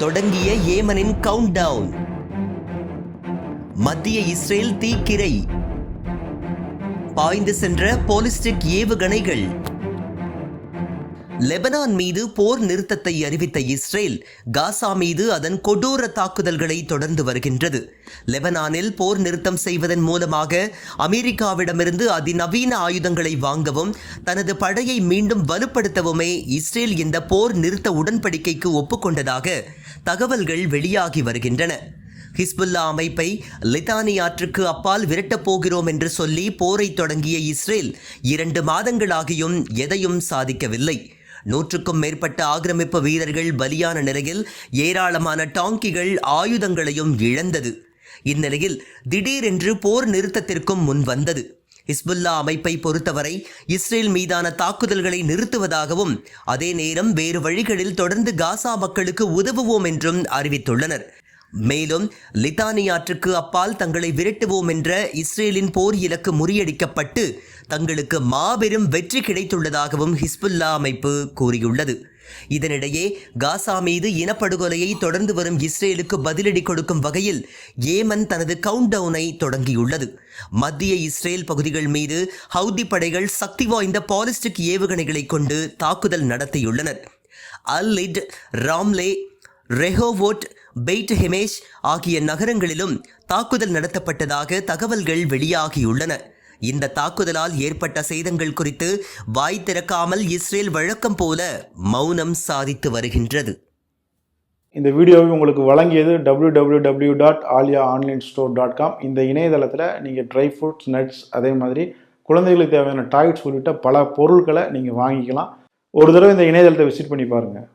தொடங்கிய ஏமனின் கவுண்டவுன். மத்திய இஸ்ரேல் தீக்கிரை. பாய்ந்து சென்ற பாலிஸ்டிக் ஏவுகணைகள். லெபனான் மீது போர் நிறுத்தத்தை அறிவித்த இஸ்ரேல் காசா மீது அதன் கொடூர தாக்குதல்களை தொடர்ந்து வருகின்றது. லெபனானில் போர் நிறுத்தம் செய்வதன் மூலமாக அமெரிக்காவிடமிருந்து அதிநவீன ஆயுதங்களை வாங்கவும் தனது படையை மீண்டும் வலுப்படுத்தவுமே இஸ்ரேல் இந்த போர் நிறுத்த உடன்படிக்கைக்கு ஒப்புக்கொண்டதாக தகவல்கள் வெளியாகி வருகின்றன. ஹிஸ்புல்லா அமைப்பை லித்தானி ஆற்றுக்கு அப்பால் விரட்டப் போகிறோம் என்று சொல்லி போரை தொடங்கிய இஸ்ரேல் 2 மாதங்களாகியும் எதையும் சாதிக்கவில்லை. 100க்கும் மேற்பட்ட ஆக்கிரமிப்பு வீரர்கள் பலியான நிலையில் ஏராளமான டாங்கிகள் ஆயுதங்களையும் இழந்தது. இந்நிலையில் திடீரென்று போர் நிறுத்தத்திற்கும் முன் வந்தது. ஹிஸ்புல்லா அமைப்பை பொறுத்தவரை இஸ்ரேல் மீதான தாக்குதல்களை நிறுத்துவதாகவும் அதே நேரம் வேறு வழிகளில் தொடர்ந்து காசா மக்களுக்கு உதவுவோம் என்றும் அறிவித்துள்ளனர். மேலும் லித்தானி ஆற்றுக்கு அப்பால் தங்களை விரட்டுவோம் என்ற இஸ்ரேலின் போர் இலக்கு முறியடிக்கப்பட்டு தங்களுக்கு மாபெரும் வெற்றி கிடைத்துள்ளதாகவும் ஹிஸ்புல்லா அமைப்பு கூறியுள்ளது. இதனிடையே காசா மீது இனப்படுகொலையை தொடர்ந்து வரும் இஸ்ரேலுக்கு பதிலடி கொடுக்கும் வகையில் ஏமன் தனது கவுண்டவுனை தொடங்கியுள்ளது. மத்திய இஸ்ரேல் பகுதிகள் மீது ஹவுதி படைகள் சக்தி வாய்ந்த பாலிஸ்டிக் ஏவுகணைகளை கொண்டு தாக்குதல் நடத்தியுள்ளனர். அல்-லிட், ராம்லே, ரெஹோவோட், பெய்ட் ஹெமேஷ் ஆகிய நகரங்களிலும் தாக்குதல் நடத்தப்பட்டதாக தகவல்கள் வெளியாகியுள்ளன. இந்த தாக்குதலால் ஏற்பட்ட சேதங்கள் குறித்து வாய் திறக்காமல் இஸ்ரேல் வழக்கம் போல மௌனம் சாதித்து வருகின்றது. இந்த வீடியோவை உங்களுக்கு வழங்கியது www.aliaonlinestore.com. இந்த இணையதளத்தில் நீங்கள் ட்ரை ஃப்ரூட்ஸ், நட்ஸ், அதே மாதிரி குழந்தைகளுக்கு தேவையான டாய்ஸ் உள்ளிட்ட பல பொருட்களை நீங்கள் வாங்கிக்கலாம். ஒரு தடவை இந்த இணையதளத்தை விசிட் பண்ணி பாருங்கள்.